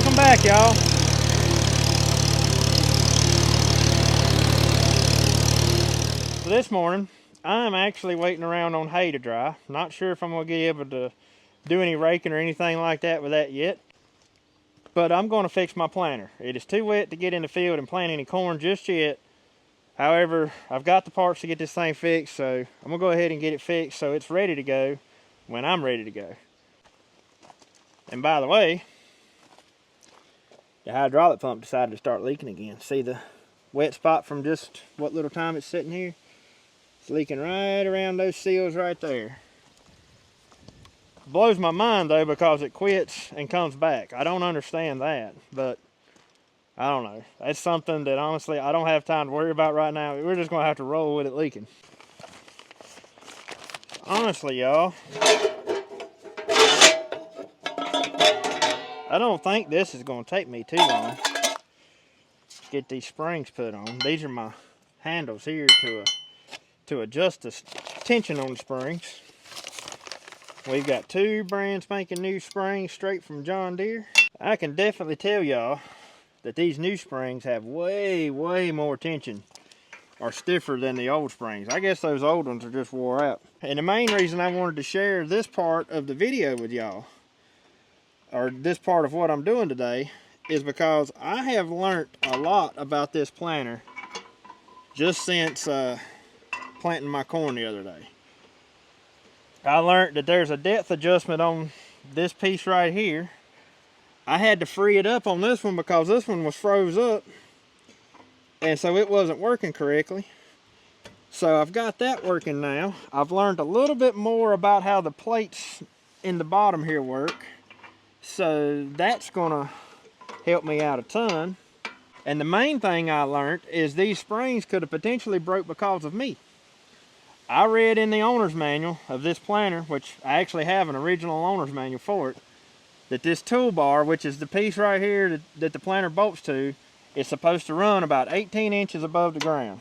Welcome back, y'all. So this morning, I'm actually waiting around on hay to dry. Not sure if I'm going to be able to do any raking or anything like that with that yet. But I'm going to fix my planter. It is too wet to get in the field and plant any corn just yet. However, I've got the parts to get this thing fixed, so I'm going to go ahead and get it fixed so it's ready to go when I'm ready to go. And by the way, the hydraulic pump decided to start leaking again. See the wet spot from just what little time it's sitting here? It's leaking right around those seals right there. Blows my mind though, because it quits and comes back. I don't understand that, but I don't know. That's something that honestly I don't have time to worry about right now. We're just gonna have to roll with it leaking. Honestly, y'all, I don't think this is gonna take me too long to get these springs put on. These are my handles here to adjust the tension on the springs. We've got two brand spanking new springs straight from John Deere. I can definitely tell y'all that these new springs have way more tension, or stiffer than the old springs. I guess those old ones are just wore out. And the main reason I wanted to share this part of the video with y'all, or this part of what I'm doing today, is because I have learned a lot about this planter just since planting my corn the other day. I learned that there's a depth adjustment on this piece right here. I had to free it up on this one because this one was froze up, and so it wasn't working correctly. So I've got that working now. I've learned a little bit more about how the plates in the bottom here work, so that's gonna help me out a ton. And the main thing I learned is these springs could have potentially broke because of me. I read in the owner's manual of this planter, which I actually have an original owner's manual for it, that this toolbar, which is the piece right here that the planter bolts to, is supposed to run about 18 inches above the ground.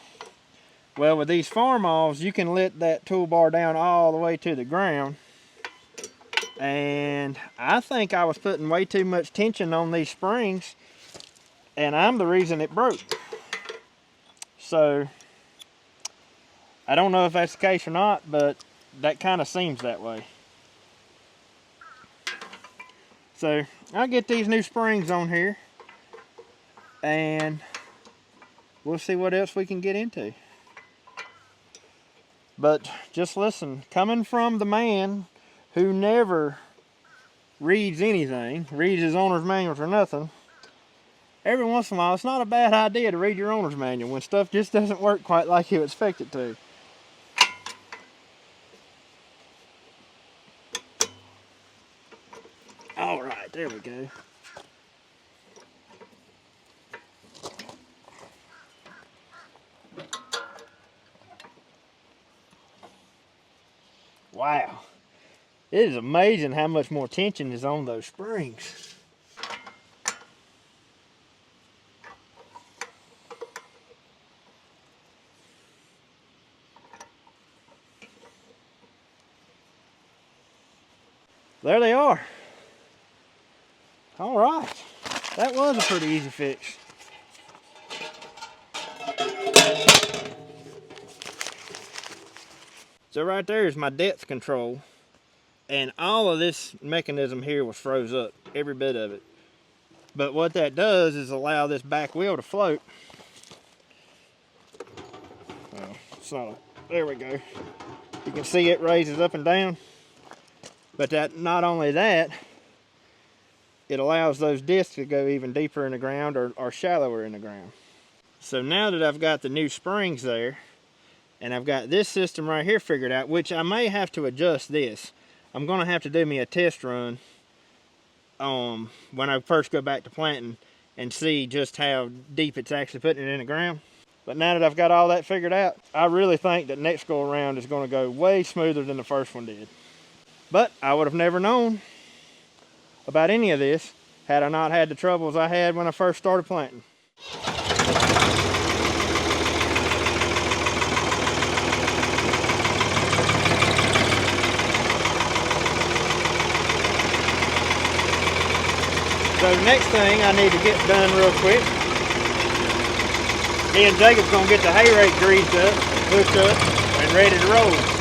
Well, with these farm-offs, you can let that toolbar down all the way to the ground. And I think I was putting way too much tension on these springs, and I'm the reason it broke. So I don't know if that's the case or not, but that kind of seems that way. So I'll get these new springs on here, and we'll see what else we can get into. But just listen, coming from the man who never reads anything, reads his owner's manuals or nothing, every once in a while it's not a bad idea to read your owner's manual when stuff just doesn't work quite like you expect it to. All right, there we go. Wow, it is amazing how much more tension is on those springs. There they are. All right, that was a pretty easy fix. So right there is my depth control, and all of this mechanism here was froze up, every bit of it. But what that does is allow this back wheel to float. Oh, it's not there we go. You can see it raises up and down. But not only that, it allows those discs to go even deeper in the ground or shallower in the ground. So now that I've got the new springs there, and I've got this system right here figured out, which I may have to adjust this. I'm gonna have to do me a test run when I first go back to planting and see just how deep it's actually putting it in the ground. But now that I've got all that figured out, I really think that next go around is gonna go way smoother than the first one did. But I would have never known about any of this had I not had the troubles I had when I first started planting. So the next thing I need to get done real quick, me and Jacob's gonna get the hay rake greased up, hooked up, and ready to roll.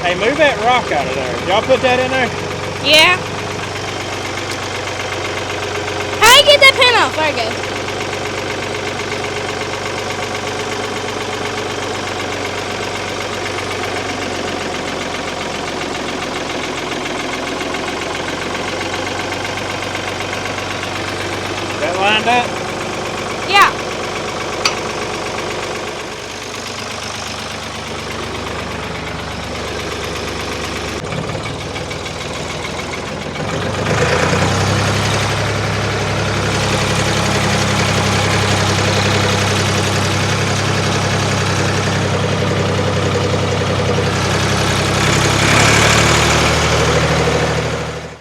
Hey, move that rock out of there. Y'all put that in there? Yeah. How do you get that pin off? There you go. That lined up? Yeah.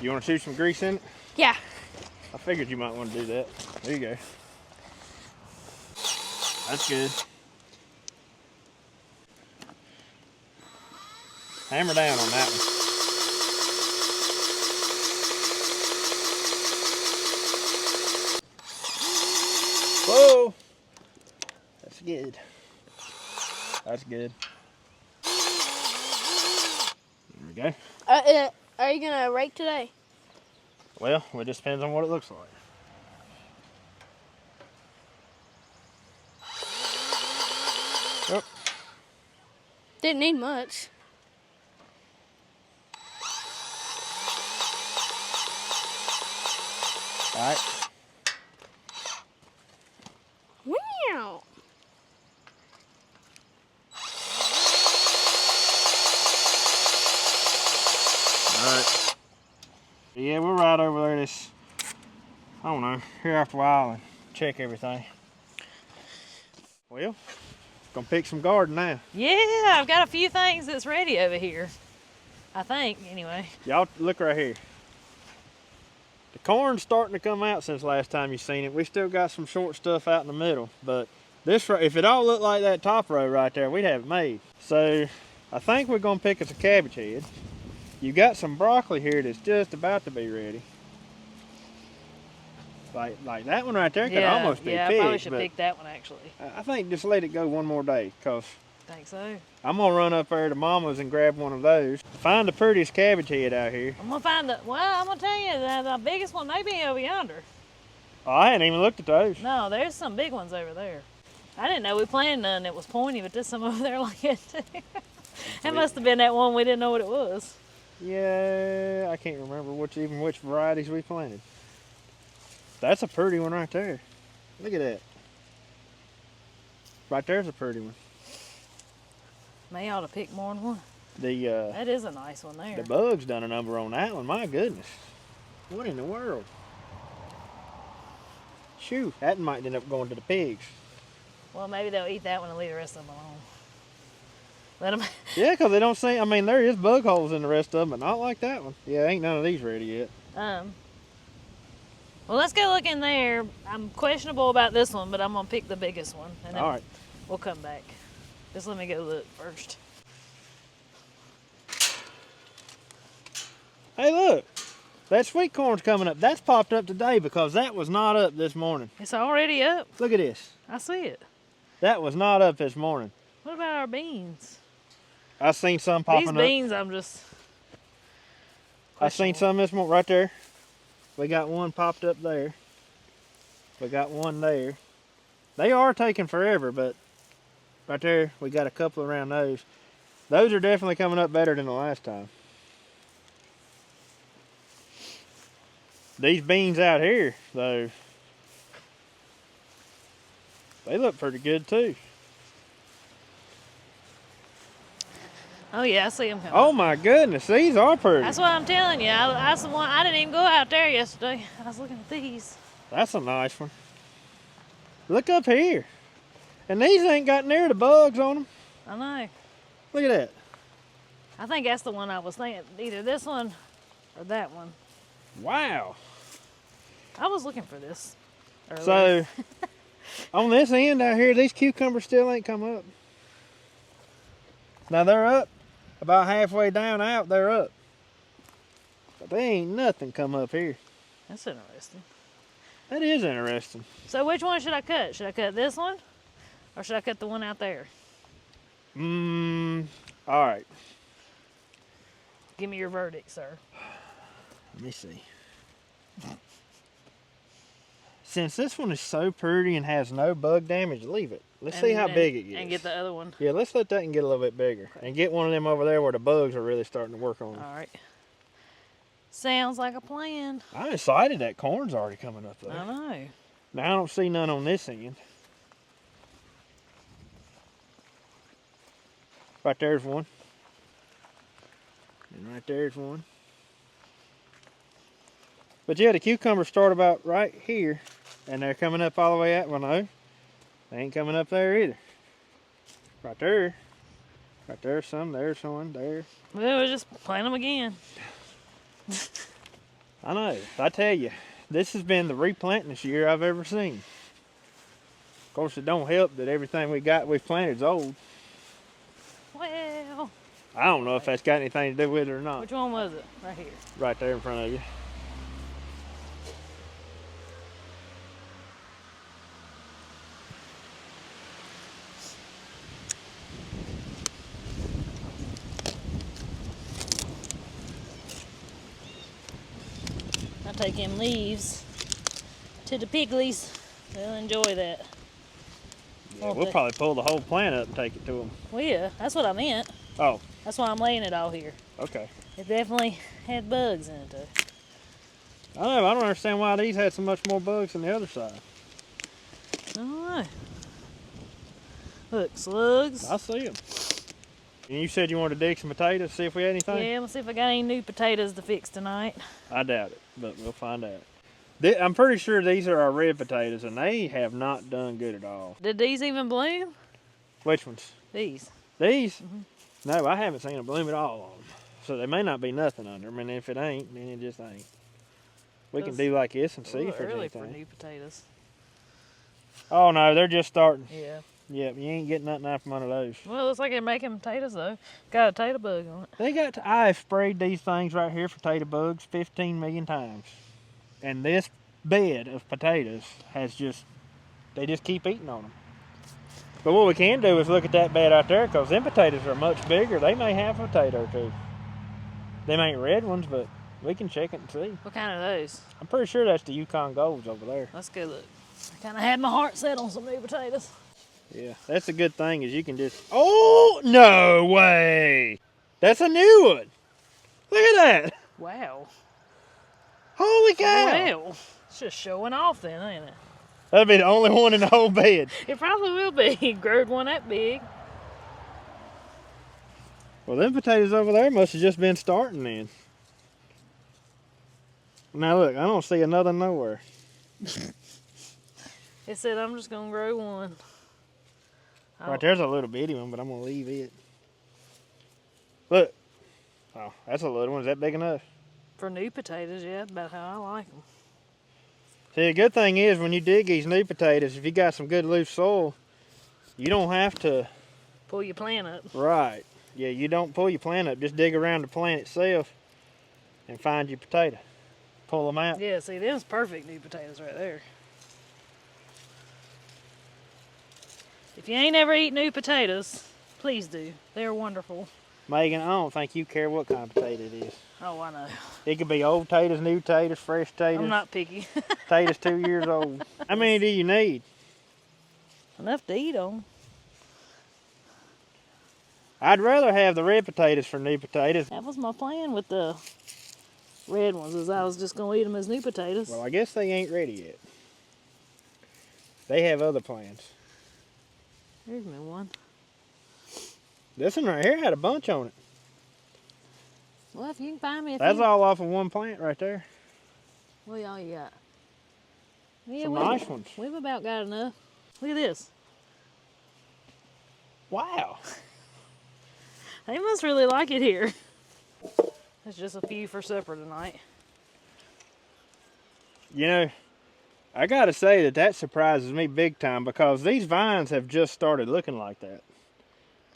You want to shoot some grease in it? Yeah. I figured you might want to do that. There you go. That's good. Hammer down on that one. Whoa! That's good. That's good. There we go. Are you gonna rake today? Well, it just depends on what it looks like. Oh. Didn't need much. All right. Wow. All right. Yeah, we'll ride over there this, I don't know, here after a while and check everything. Well, gonna pick some garden now. Yeah, I've got a few things that's ready over here. I think, anyway. Y'all look right here. The corn's starting to come out since last time you seen it. We still got some short stuff out in the middle, but this, if it all looked like that top row right there, we'd have it made. So I think we're gonna pick us a cabbage head. You got some broccoli here that's just about to be ready. Like that one right there could almost be picked. Yeah, I probably should pick that one actually. I think just let it go one more day, cause Think so. I'm gonna run up there to Mama's and grab one of those. Find the prettiest cabbage head out here. I'm gonna find the, well, I'm gonna tell you, the biggest one may be over yonder. Oh, I hadn't even looked at those. No, there's some big ones over there. I didn't know we planted none that was pointy, but there's some over there like it too. That must have been that one we didn't know what it was. Yeah, I can't remember which varieties we planted. That's a pretty one right there. Look at that. Right there's a pretty one. May ought to pick more than one. The that is a nice one there. The bugs done a number on that one. My goodness. What in the world? Shoo, that might end up going to the pigs. Well, maybe they'll eat that one and leave the rest of them alone. Let them. Yeah, because they don't seem, I mean, there is bug holes in the rest of them, but not like that one. Yeah, ain't none of these ready yet. Well, let's go look in there. I'm questionable about this one, but I'm going to pick the biggest one. And then all right. We'll come back. Just let me go look first. Hey, look. That sweet corn's coming up. That's popped up today because that was not up this morning. It's already up. Look at this. I see it. That was not up this morning. What about our beans? I seen some popping up. These beans, I'm just... I seen some this morning right there. We got one popped up there. We got one there. They are taking forever, but right there, we got a couple around those. Those are definitely coming up better than the last time. These beans out here, though, they look pretty good too. Oh yeah, I see them coming. Oh my goodness, these are pretty. That's what I'm telling you. That's the one. I didn't even go out there yesterday. I was looking at these. That's a nice one. Look up here. And these ain't got near the bugs on them. I know. Look at that. I think that's the one I was thinking. Either this one or that one. Wow. I was looking for this earlier. So, on this end out here, these cucumbers still ain't come up. Now they're up. About halfway down out, they're up. But they ain't nothing come up here. That's interesting. That is interesting. So which one should I cut? Should I cut this one? Or should I cut the one out there? All right. Give me your verdict, sir. Let me see. Since this one is so pretty and has no bug damage, leave it. Let's see how big it gets. And get the other one. Yeah, let's let that one get a little bit bigger. And get one of them over there where the bugs are really starting to work on them. All right. Sounds like a plan. I'm excited that corn's already coming up there. I know. Now, I don't see none on this end. Right there's one. And right there's one. But yeah, the cucumbers start about right here. And they're coming up all the way out. Well, no. They ain't coming up there either. Right there. Right there's some. There's one. There. Well, we'll just plant them again. I know. I tell you, this has been the replantingest year I've ever seen. Of course, it don't help that everything we've planted is old. Well, I don't know if that's got anything to do with it or not. which one was it? Right here. Right there in front of you. I'll take them leaves to the piglies. They'll enjoy that. Yeah, we'll probably pull the whole plant up and take it to them. Well, yeah, that's what I meant. Oh, That's why I'm laying it all here. okay. It definitely had bugs in it, though. I don't understand why these had so much more bugs than the other side. I don't know. Look, slugs. I see them. And you said you wanted to dig some potatoes, see if we had anything? Yeah, let's see if I got any new potatoes to fix tonight. I doubt it, but we'll find out. I'm pretty sure these are our red potatoes, and they have not done good at all. Did these even bloom? Which ones? These. These? No, I haven't seen them bloom at all on them. So there may not be nothing under them, and if it ain't, then it just ain't. We can do like this and see if there's early for anything. new potatoes. Oh no, they're just starting. Yeah. Yep, you ain't getting nothing out from under those. Well, it looks like they're making potatoes, though. Got a potato bug on it. I've sprayed these things right here for potato bugs 15 million times. And this bed of potatoes they just keep eating on them. But what we can do is look at that bed out there, because them potatoes are much bigger. They may have a potato or two. Them ain't red ones, but we can check it and see. What kind of those? I'm pretty sure that's the Yukon Golds over there. Let's go look. I kind of had my heart set on some new potatoes. Yeah, that's a good thing is you can just... Oh, no way! That's a new one! Look at that! Wow. Holy cow! Well, it's just showing off then, ain't it? That'll be the only one in the whole bed. It probably will be. Growed one that big. Well, them potatoes over there must have just been starting then. Now look, I don't see another nowhere. It said I'm just going to grow one. Right there's a little bitty one, but I'm going to leave it. Look. Oh, that's a little one. Is that big enough? For new potatoes, yeah, that's about how I like them. See, the good thing is when you dig these new potatoes, if you got some good loose soil, you don't have to... Pull your plant up. Right. Yeah, you don't pull your plant up. Just dig around the plant itself and find your potato. Pull them out. Yeah, see, them's perfect new potatoes right there. If you ain't ever eat new potatoes, please do. They're wonderful. Megan, I don't think you care what kind of potato it is. Oh, I know. It could be old potatoes, new potatoes, fresh potatoes. I'm not picky. Potatoes 2 years old. How many do you need? Enough to eat on. I'd rather have the red potatoes for new potatoes. That was my plan with the red ones, is I was just going to eat them as new potatoes. Well, I guess they ain't ready yet. They have other plans. There's me one. This one right here had a bunch on it. Well, if you can find me a That's few. all off of one plant right there. What all you got? Yeah, Some nice ones. We've about got enough. Look at this. Wow. They must really like it here. There's just a few for supper tonight. You know, I gotta say that surprises me big time because these vines have just started looking like that.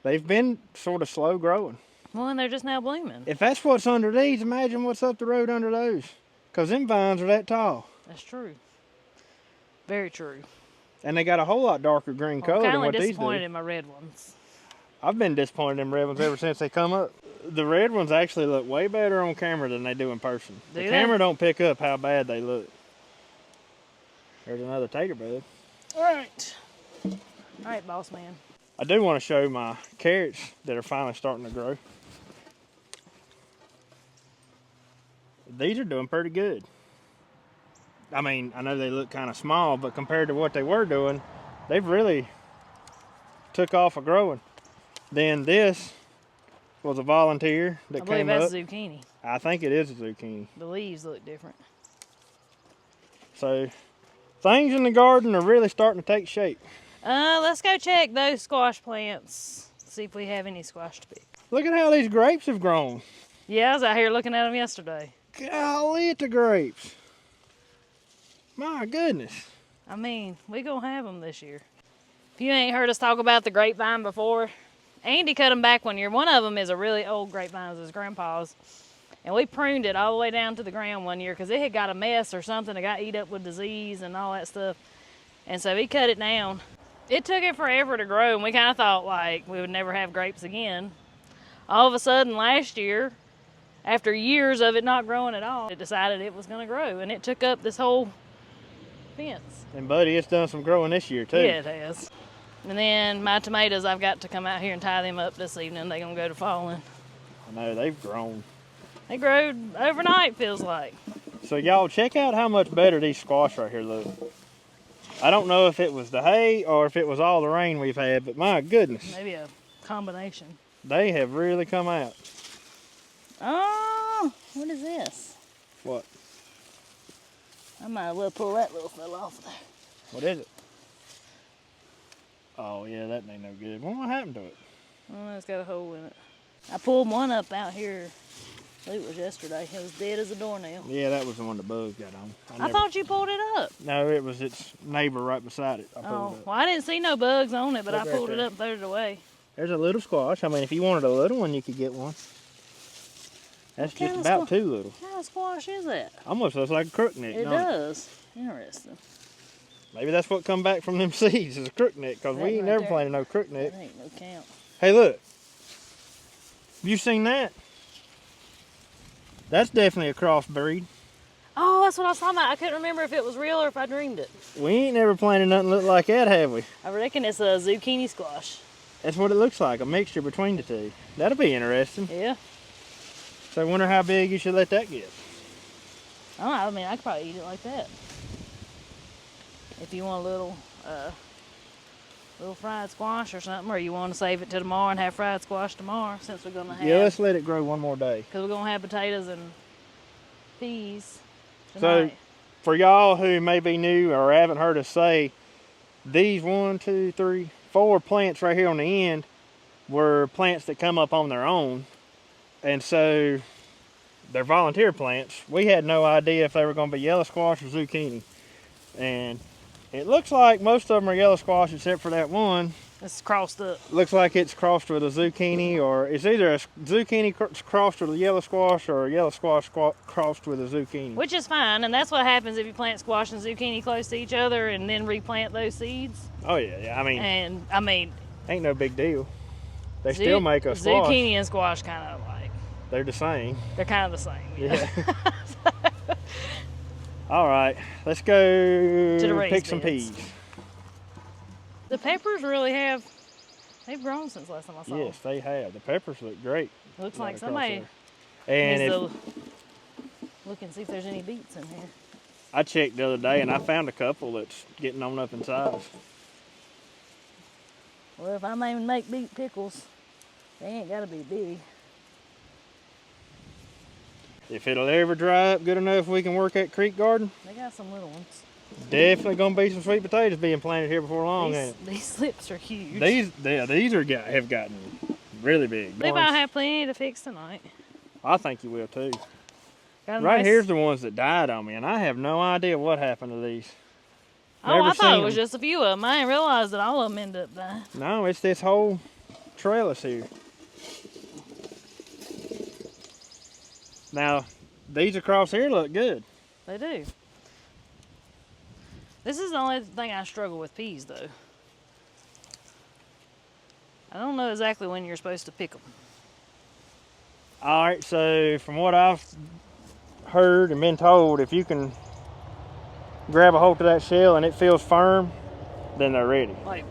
They've been sort of slow growing. Well, and they're just now blooming. If that's what's under these, imagine what's up the road under those. Because them vines are that tall. That's true. Very true. And they got a whole lot darker green color than what these do. I'm kind of disappointed in my red ones. I've been disappointed in red ones ever since they come up. The red ones actually look way better on camera than they do in person. Do the they? camera don't pick up how bad they look. There's another tater bud. All right. All right, boss man. I do want to show my carrots that are finally starting to grow. These are doing pretty good. I mean, I know they look kind of small, but compared to what they were doing, they've really took off of growing. Then this was a volunteer that came up. I believe that's zucchini. I think it is a zucchini. The leaves look different. So things in the garden are really starting to take shape. Let's go check those squash plants. See if we have any squash to pick. Look at how these grapes have grown. Yeah, I was out here looking at them yesterday. Golly, at the grapes. My goodness. I mean, we gonna have them this year. If you ain't heard us talk about the grapevine before, Andy cut them back one year. One of them is a really old grapevine, it was his grandpa's. And we pruned it all the way down to the ground one year because it had got a mess or something. It got eat up with disease and all that stuff. And so he cut it down. It took it forever to grow, and we kind of thought like we would never have grapes again. All of a sudden last year, after years of it not growing at all, it decided it was going to grow, and it took up this whole fence. And buddy, it's done some growing this year too. Yeah, it has. And then my tomatoes, I've got to come out here and tie them up this evening. They're going to go to falling. I know, they've grown. They growed overnight, feels like. So y'all check out how much better these squash right here look. I don't know if it was the hay or if it was all the rain we've had, but my goodness. Maybe a combination. They have really come out. Oh, what is this? What? I might as well pull that little fella off of there. What is it? Oh yeah, that ain't no good. What happened to it? Oh, it's got a hole in it. I pulled one up out here. I think it was yesterday. It was dead as a doornail. Yeah, that was the one the bugs got on. I thought you pulled it up. No, it was its neighbor right beside it. I pulled it up. Well, I didn't see no bugs on it, but Look I right pulled it there. up and threw it away. There's a little squash. I mean, if you wanted a little one, you could get one. That's What kind just of about too little. What kind of squash is that? Almost looks like a crookneck. It don't does. Interesting. Maybe that's what come back from them seeds is a crookneck, because That we ain't right never there. planted no crookneck. That ain't no count. Hey, look. You seen that? That's definitely a crossbreed. Oh, that's what I was talking about. I couldn't remember if it was real or if I dreamed it. We ain't never planted nothing look like that, have we? I reckon it's a zucchini squash. That's what it looks like, a mixture between the two. That'll be interesting. Yeah. So I wonder how big you should let that get. I don't know. I mean, I could probably eat it like that. If you want a little fried squash or something, or you want to save it till tomorrow and have fried squash tomorrow, since we're gonna have. Yeah, let's let it grow one more day. Because we're gonna have potatoes and peas So, tonight. for y'all who may be new or haven't heard us say, these 1, 2, 3, 4 plants right here on the end were plants that come up on their own. And so they're volunteer plants. We had no idea if they were going to be yellow squash or zucchini. And it looks like most of them are yellow squash except for that one. It's crossed up. Looks like it's crossed with a zucchini, or it's either a zucchini crossed with a yellow squash or a yellow squash crossed with a zucchini. Which is fine, and that's what happens if you plant squash and zucchini close to each other and then replant those seeds. Oh yeah, I mean, ain't no big deal. They still make a squash. Zucchini and squash kind of like, They're the same. they're kind of the same. Yeah. All right, let's go To the raised pick some beds. peas. The peppers really they've grown since last time I saw Yes, they have. The peppers look great. them. Looks right like across somebody there. And needs if, to look and see if there's any beets in here. I checked the other day and I found a couple that's getting on up in size. Well, if I may make beet pickles, they ain't got to be big. If it'll ever dry up good enough we can work that creek garden, They got some little ones. definitely gonna be some sweet potatoes being planted here before long. Ain't These slips are huge. it? These have gotten really big. Levi will have plenty to fix tonight. I think you will too. Got a Right nice- here's the ones that died on me, and I have no idea what happened to these. Oh, Never I thought it seen was them. just a few of them. I didn't realize that all of them ended up dying. No, it's this whole trellis here. Now, these across here look good. They do. This is the only thing I struggle with peas, though. I don't know exactly when you're supposed to pick them. All right, so from what I've heard and been told, if you can grab a hold of that shell and it feels firm, then they're ready. Like,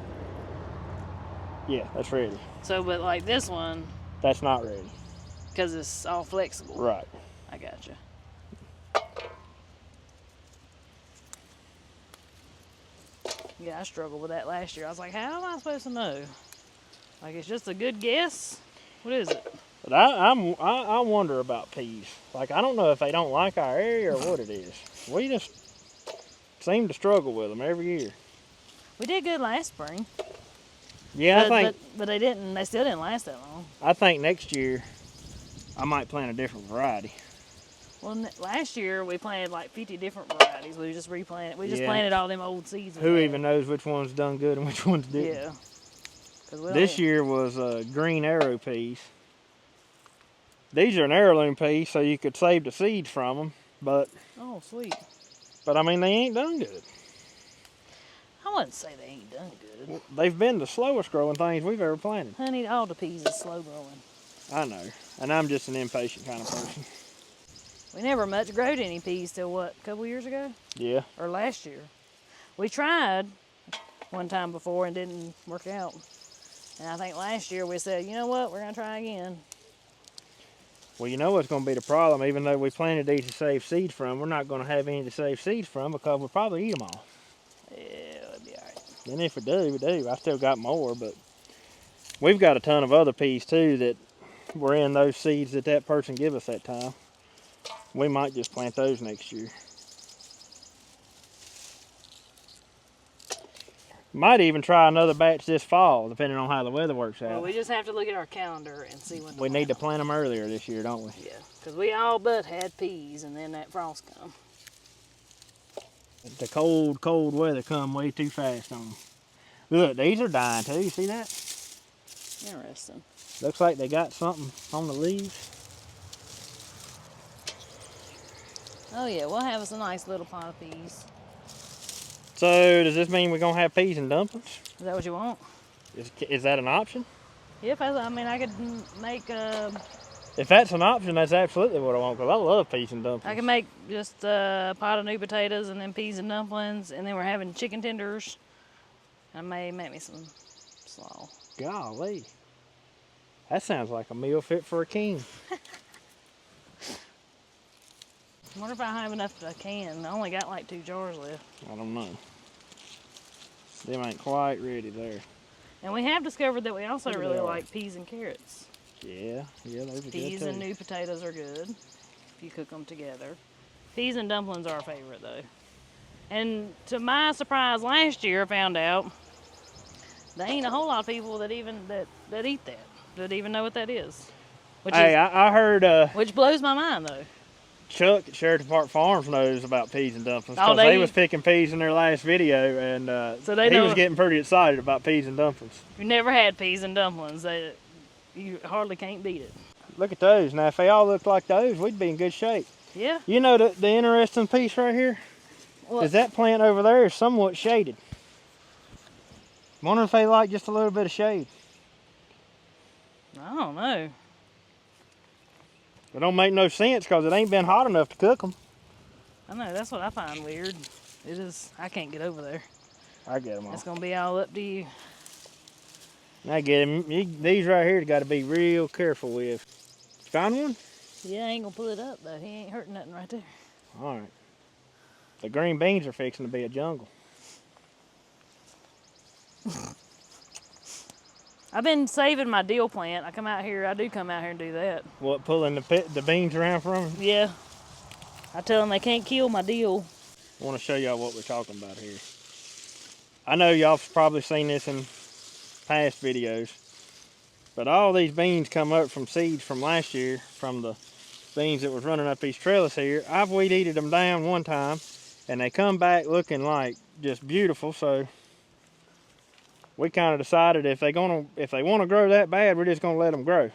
Yeah, that's ready. so, but like this one, That's not ready. because it's all flexible. Right. I gotcha. Yeah, I struggled with that last year. I was like, how am I supposed to know? Like, it's just a good guess? What is it? But I wonder about peas. Like, I don't know if they don't like our area or what it is. We just seem to struggle with them every year. We did good last spring. Yeah, but they didn't. They still didn't last that long. I think next year I might plant a different variety. Well, last year we planted like 50 different varieties. We just replanted. We just Yeah. planted all them old seeds. we Who had. even knows which ones done good and which ones didn't? Yeah. 'Cause we This don't- year was green arrow peas. These are an heirloom pea, so you could save the seeds from them. But Oh, sweet. I mean, they ain't done good. I wouldn't say they ain't done good. They've been the slowest growing things we've ever planted. Honey, all the peas is slow growing. I know, and I'm just an impatient kind of person. We never much growed any peas till what, a couple years ago? Yeah. Or last year. We tried one time before and didn't work out. And I think last year we said, you know what, we're gonna try again. Well, you know what's going to be the problem? Even though we planted these to save seeds from, we're not going to have any to save seeds from because we'll probably eat them all. Yeah, it'll be all right. And if we do, we do. I still got more, but we've got a ton of other peas too that were in those seeds that person gave us that time. We might just plant those next year. Might even try another batch this fall, depending on how the weather works out. Well, we just have to look at our calendar and see when. We need to plant them earlier this year, don't we? Yeah, because we all but had peas, and then that frost come. The cold, cold weather come way too fast on them. Look, these are dying too. You see that? Interesting. Looks like they got something on the leaves. Oh yeah, we'll have us a nice little pot of peas. So does this mean we're gonna have peas and dumplings? Is that what you want? Is that an option? Yep, I mean I could make If that's an option, that's absolutely what I want, because I love peas and dumplings. I can make just a pot of new potatoes and then peas and dumplings, and then we're having chicken tenders. I may make me some slaw. Golly. That sounds like a meal fit for a king. I wonder if I have enough to can. I only got like 2 jars left. I don't know. Them ain't quite ready there. And we have discovered that we also Look at really that. like peas and carrots. Yeah, those are good Peas too. and new potatoes are good if you cook them together. Peas and dumplings are our favorite though. And to my surprise, last year I found out there ain't a whole lot of people that even that eat that even know what that is. Which Hey, I heard which blows my mind though. Chuck at Sheridan Park Farms knows about peas and dumplings, Oh, because they they- was picking peas in their last video, and So they he know- was getting pretty excited about peas and dumplings. If you never had peas and dumplings, you hardly can't beat it. Look at those. Now, if they all looked like those, we'd be in good shape. Yeah. You know the interesting piece right here? What? Is that plant over there is somewhat shaded. Wonder if they like just a little bit of shade. I don't know. It don't make no sense because it ain't been hot enough to cook them. I know, that's what I find weird. It is, I can't get over there. I get them all. It's gonna be all up to you. I get them. These right here got to be real careful with. Find one? Yeah, I ain't gonna pull it up though. He ain't hurting nothing right there. All right. The green beans are fixing to be a jungle. I've been saving my dill plant. I do come out here and do that. What, pulling the beans around from them? Yeah. I tell them they can't kill my dill. I want to show y'all what we're talking about here. I know y'all have probably seen this in past videos, But all these beans come up from seeds from last year, from the beans that was running up these trellis here. I've weed eated them down one time, and they come back looking like just beautiful. So we kind of decided if they want to grow that bad, we're just gonna let them grow.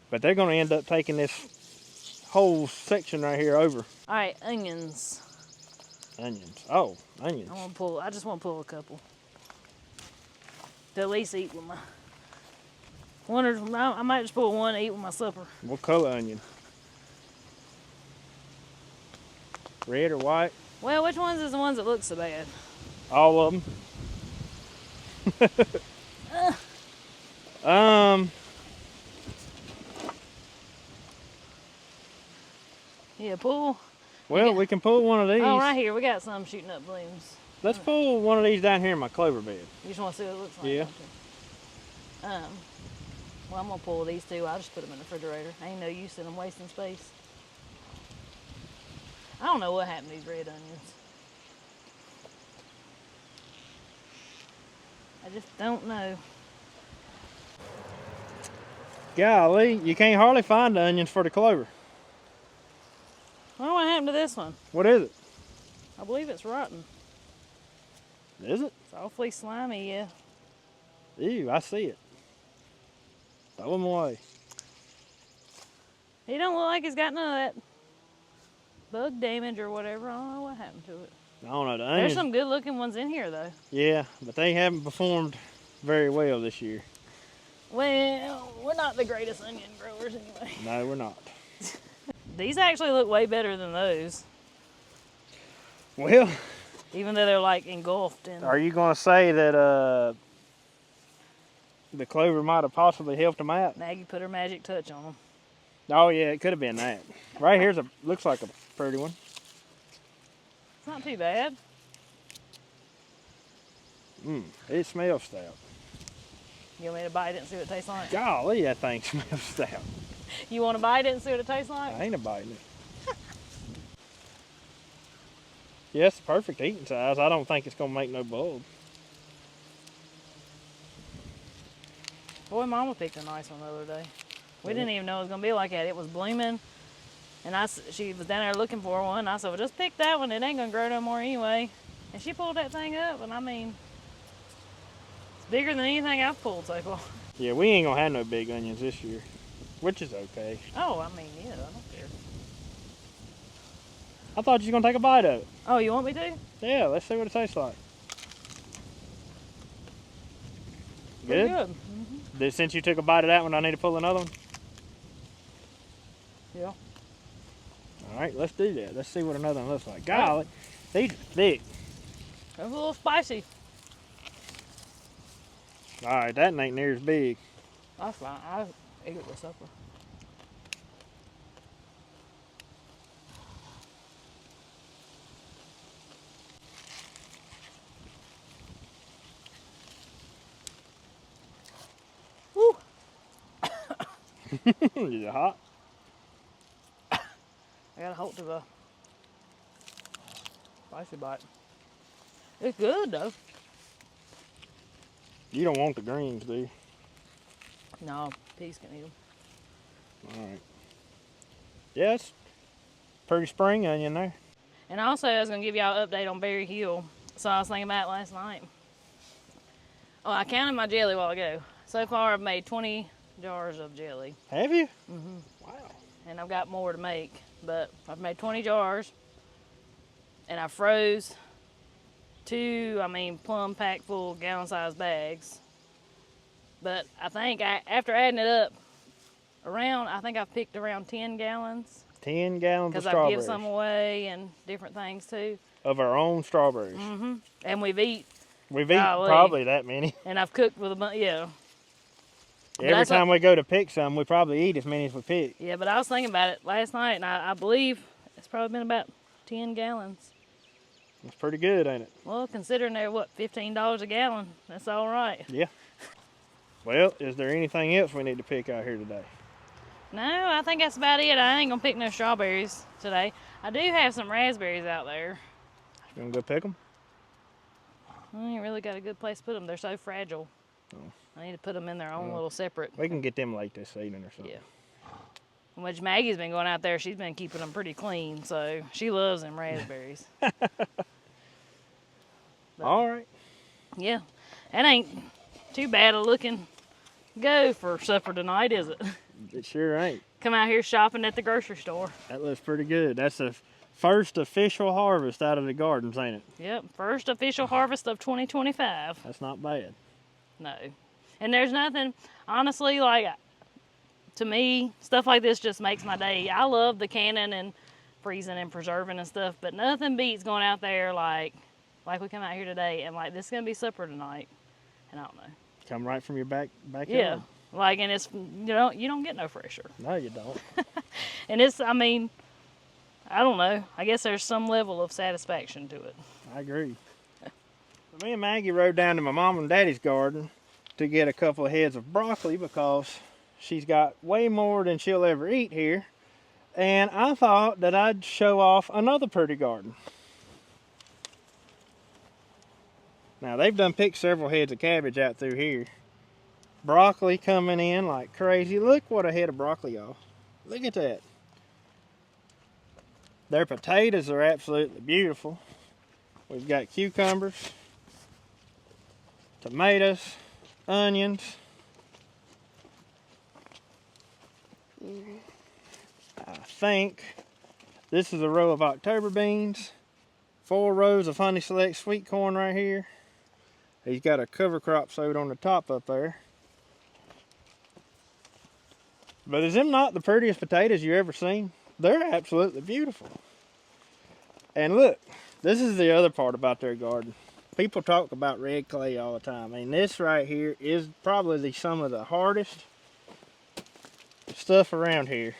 But they're gonna end up taking this whole section right here over. All right, onions. Onions. Oh, onions. I just want to pull a couple. To at least eat with my. I might just pull one to eat with my supper. What color onion? Red or white? Well, which ones is the ones that look so bad? All of them. Yeah, pull. Well, we can pull one of these. Oh, right here. We got some shooting up blooms. Let's pull one of these down here in my clover bed. You just want to see what it looks like? Yeah. Well, I'm going to pull these two. I'll just put them in the refrigerator. I ain't no use in them wasting space. I don't know what happened to these red onions. I just don't know. Golly, you can't hardly find the onions for the clover. I wonder what happened to this one. What is it? I believe it's rotten. Is it? It's awfully slimy, yeah. Ew, I see it. Throw them away. He don't look like he's got none of that bug damage or whatever. I don't know what happened to it. I don't know. The There's onions, some good looking ones in here though. yeah, but they haven't performed very well this year. Well, we're not the greatest onion growers anyway. No, we're not. These actually look way better than those. Well, Even though they're like engulfed in. are you going to say that the clover might have possibly helped them out? Maggie put her magic touch on them. Oh yeah, it could have been that. Right here's looks like a pretty one. It's not too bad. It smells stout. You want me to bite it and see what it tastes like? Golly, that thing smells stout. You want to bite it and see what it tastes like? I ain't a biting it. Yeah, it's the perfect eating size. I don't think it's gonna make no bulb. Boy, Mama picked a nice one the other day. We didn't even know it was gonna be like that. It was blooming, and she was down there looking for one. I said, "Well, just pick that one. It ain't gonna grow no more anyway." And she pulled that thing up, and I mean, it's bigger than anything I've pulled so far. Yeah, we ain't gonna have no big onions this year, which is okay. Oh, I mean, yeah, I don't care. I thought you was gonna take a bite of it. Oh, you want me to? Yeah, let's see what it tastes like. Pretty Good? good. Since you took a bite of that one, I need to pull another one? Yeah. All right, let's do that. Let's see what another one looks like. Golly, these are thick. It's a little spicy. All right, that ain't near as big. That's fine. I ate it with supper. Woo! Is it hot? I got a hold of a spicy bite. It's good though. You don't want the greens, do you? No, pigs can eat them. All right. Yeah, it's pretty spring onion there. And also, I was going to give y'all an update on Berry Hill. So I was thinking about it last night. Oh, I counted my jelly a while ago. So far, I've made 20 jars of jelly. Have you? Mm-hmm. Wow. And I've got more to make. But I've made 20 jars. And I froze two, plum pack full gallon-sized bags. But I think after adding it up, I think I've picked around 10 gallons. 10 gallons of Because I strawberries. give some away and different things too. Of our own strawberries. Mm-hmm. And we've eaten Eaten probably that many. And I've cooked with a bunch, yeah. Every time we go to pick some, we probably eat as many as we pick. Yeah, but I was thinking about it last night, and I believe it's probably been about 10 gallons. It's pretty good, ain't it? Well, considering they're, $15 a gallon, that's all right. Yeah. Well, is there anything else we need to pick out here today? No, I think that's about it. I ain't going to pick no strawberries today. I do have some raspberries out there. You gonna go pick them? I ain't really got a good place to put them. They're so fragile. I need to put them in their own little separate. We can get them late this evening or something. Yeah. Which Maggie's been going out there. She's been keeping them pretty clean, so she loves them raspberries. All right. Yeah, that ain't too bad a looking go for supper tonight, is it? It sure ain't. Come out here shopping at the grocery store. That looks pretty good. That's the first official harvest out of the gardens, ain't it? Yep, first official harvest of 2025. That's not bad. No. And there's nothing, honestly, like, to me, stuff like this just makes my day. I love the canning and freezing and preserving and stuff, but nothing beats going out there like we come out here today and like, this is going to be supper tonight. And I don't know. Come right from your backyard. Yeah. Like, and it's, you don't get no fresher. No, you don't. And it's, I mean, I don't know. I guess there's some level of satisfaction to it. I agree. So me and Maggie rode down to my mom and daddy's garden to get a couple of heads of broccoli because she's got way more than she'll ever eat here. And I thought that I'd show off another pretty garden. Now they've done picked several heads of cabbage out through here. Broccoli coming in like crazy. Look what a head of broccoli, y'all. Look at that. Their potatoes are absolutely beautiful. We've got cucumbers, tomatoes, onions. I think this is a row of October beans, 4 rows of Honey Select sweet corn right here. He's got a cover crop sowed on the top up there. But is them not the prettiest potatoes you ever seen? They're absolutely beautiful. And look, this is the other part about their garden. People talk about red clay all the time. I mean, this right here is probably some of the hardest stuff around here.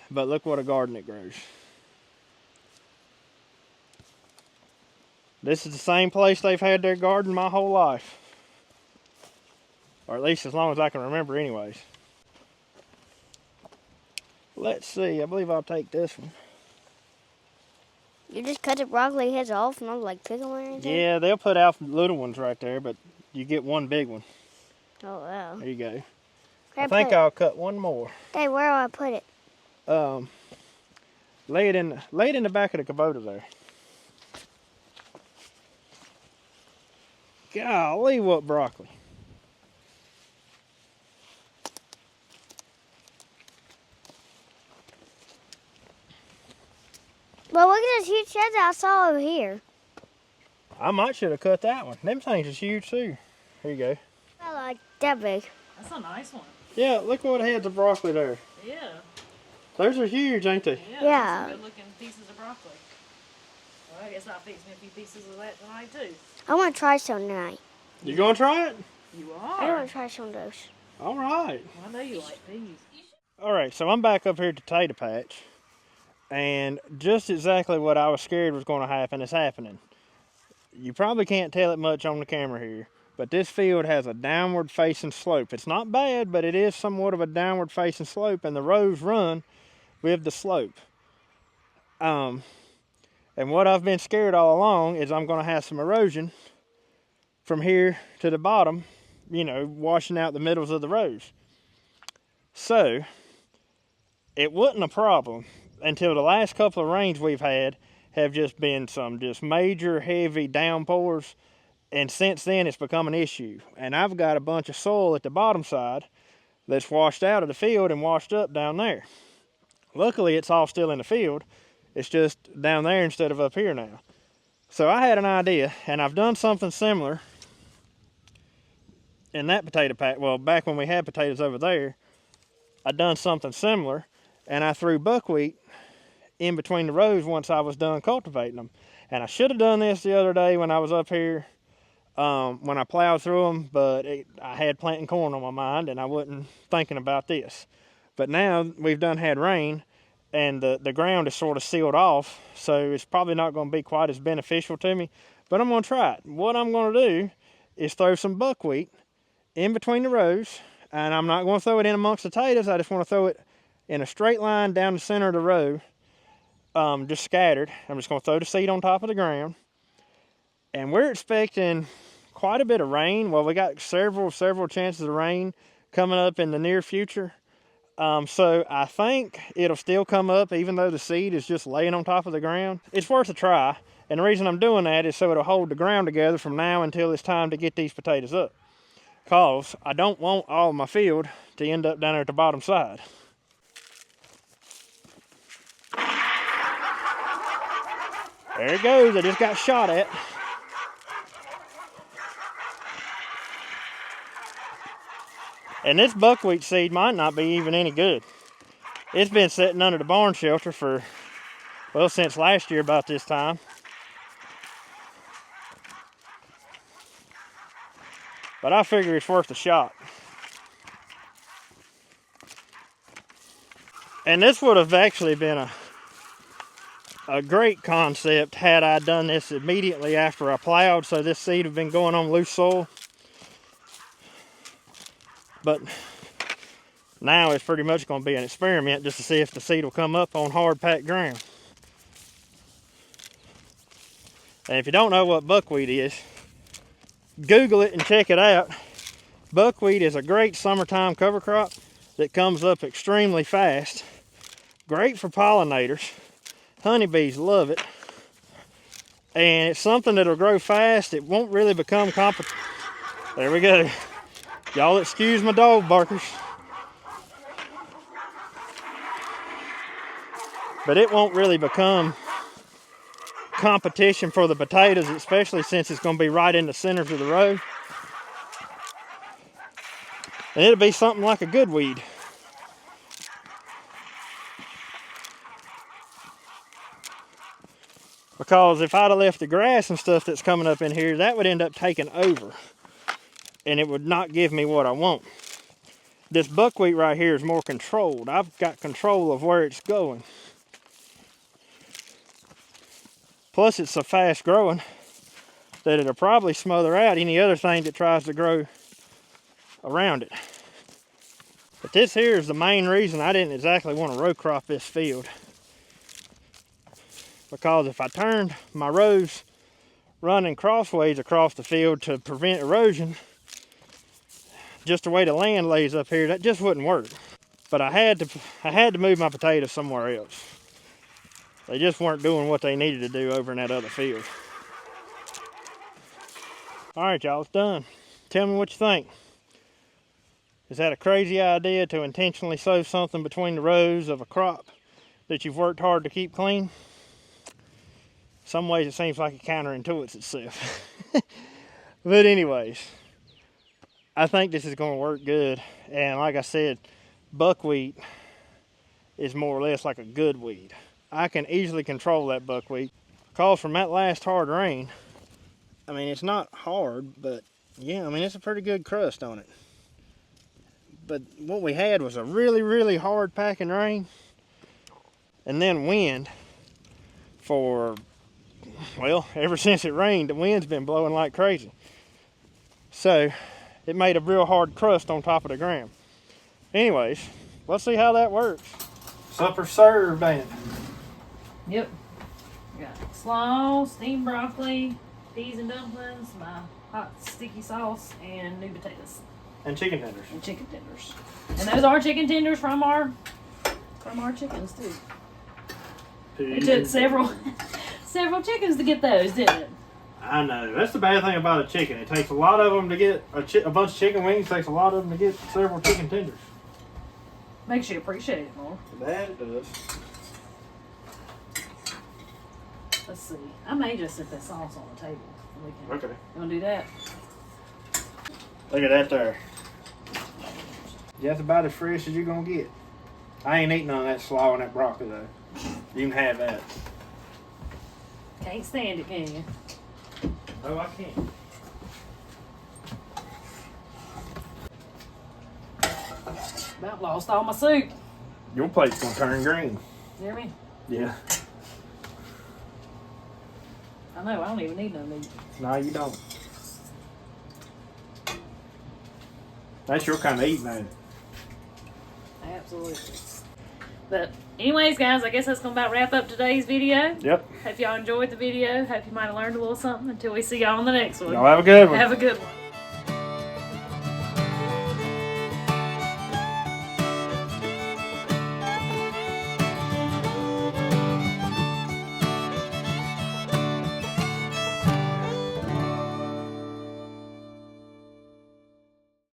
But look what a garden it grows. This is the same place they've had their garden my whole life. Or at least as long as I can remember anyways. Let's see, I believe I'll take this one. You just cut the broccoli heads off and not like pickle or anything? Yeah, they'll put out little ones right there, but you get one big one. Oh, wow. There you go. Where I think I'll cut one more. Hey, where do I put it? Lay it in the back of the Kubota there. Golly, what broccoli. Well, look at this huge shed that I saw over here. I might should have cut that one. Them things is huge too. Here you go. I like that big. That's a nice one. Yeah, look what heads of broccoli there. Yeah. Those are huge, ain't they? Yeah. Some good looking pieces of broccoli. Well, I guess I'll fix me a few pieces of that tonight too. I want to try some tonight. You gonna try it? You I are. want to try some of those. All right. I know you like peas. All right, so I'm back up here at the potato patch. And just exactly what I was scared was going to happen is happening. You probably can't tell it much on the camera here, but this field has a downward facing slope. It's not bad, but it is somewhat of a downward facing slope, and the rows run with the slope. And what I've been scared all along is I'm going to have some erosion from here to the bottom, you know, washing out the middles of the rows. So it wasn't a problem until the last couple of rains we've had have just been some just major heavy downpours, and since then it's become an issue. And I've got a bunch of soil at the bottom side that's washed out of the field and washed up down there. Luckily it's all still in the field, it's just down there instead of up here now. So I had an idea, and I've done something similar in that potato patch. Well, back when we had potatoes over there, I'd done something similar, and I threw buckwheat in between the rows once I was done cultivating them. And I should have done this the other day when I was up here, when I plowed through them, but I had planting corn on my mind and I wasn't thinking about this. But now we've done had rain, and the ground is sort of sealed off, so it's probably not going to be quite as beneficial to me, but I'm going to try it. What I'm going to do is throw some buckwheat in between the rows, and I'm not going to throw it in amongst the potatoes. I just want to throw it in a straight line down the center of the row, just scattered. I'm just going to throw the seed on top of the ground, and we're expecting quite a bit of rain. Well, we got several chances of rain coming up in the near future. So I think it'll still come up even though the seed is just laying on top of the ground. It's worth a try. And the reason I'm doing that is so it'll hold the ground together from now until it's time to get these potatoes up. Because I don't want all my field to end up down there at the bottom side. There it goes, I just got shot at. And this buckwheat seed might not be even any good. It's been sitting under the barn shelter for, well, since last year about this time. But I figure it's worth a shot. And this would have actually been a great concept had I done this immediately after I plowed, so this seed would have been going on loose soil. But now it's pretty much going to be an experiment just to see if the seed will come up on hard packed ground. And if you don't know what buckwheat is, Google it and check it out. Buckwheat is a great summertime cover crop that comes up extremely fast. Great for pollinators. Honeybees love it. And it's something that'll grow fast. It won't really become There we go. Y'all excuse my dog barkers. But it won't really become competition for the potatoes, especially since it's going to be right in the centers of the row. And it'll be something like a good weed. Because if I'd have left the grass and stuff that's coming up in here, that would end up taking over. And it would not give me what I want. This buckwheat right here is more controlled. I've got control of where it's going. Plus it's so fast growing that it'll probably smother out any other thing that tries to grow around it. But this here is the main reason I didn't exactly want to row crop this field. Because if I turned my rows running crossways across the field to prevent erosion, just the way the land lays up here, that just wouldn't work. But I had to move my potatoes somewhere else. They just weren't doing what they needed to do over in that other field. All right, y'all, it's done. Tell me what you think. Is that a crazy idea to intentionally sow something between the rows of a crop that you've worked hard to keep clean? Some ways it seems like it counterintuits itself. But anyways, I think this is going to work good. And like I said, buckwheat is more or less like a good weed. I can easily control that buckwheat. Because from that last hard rain, I mean, it's not hard, but yeah, I mean, it's a pretty good crust on it. But what we had was a really, really hard packing rain. And then wind for, well, ever since it rained, the wind's been blowing like crazy. So it made a real hard crust on top of the ground. Anyways, let's see how that works. Supper served, ain't it? Yep. We got slaw, steamed broccoli, peas and dumplings, my hot sticky sauce, and new potatoes. And chicken tenders. And chicken tenders. And those are chicken tenders from our chickens too. It took several chickens to get those, didn't it? I know. That's the bad thing about a chicken. It takes a lot of them to get a bunch of chicken wings. It takes a lot of them to get several chicken tenders. Makes you appreciate it more. That it does. Let's see. I may just set that sauce on the table. Okay. You want to do that? Look at that there. That's about as fresh as you're going to get. I ain't eating none of that slaw and that broccoli though. You can have that. Can't stand it, can you? Oh, I can. About lost all my soup. Your plate's going to turn green. You hear me? Yeah. I know, I don't even need no meat. No, you don't. That's your kind of eating, ain't it? Absolutely. But anyways, guys, I guess that's going to about wrap up today's video. Yep. Hope y'all enjoyed the video. Hope you might have learned a little something until we see y'all on the next one. Y'all have a good one. Have a good one.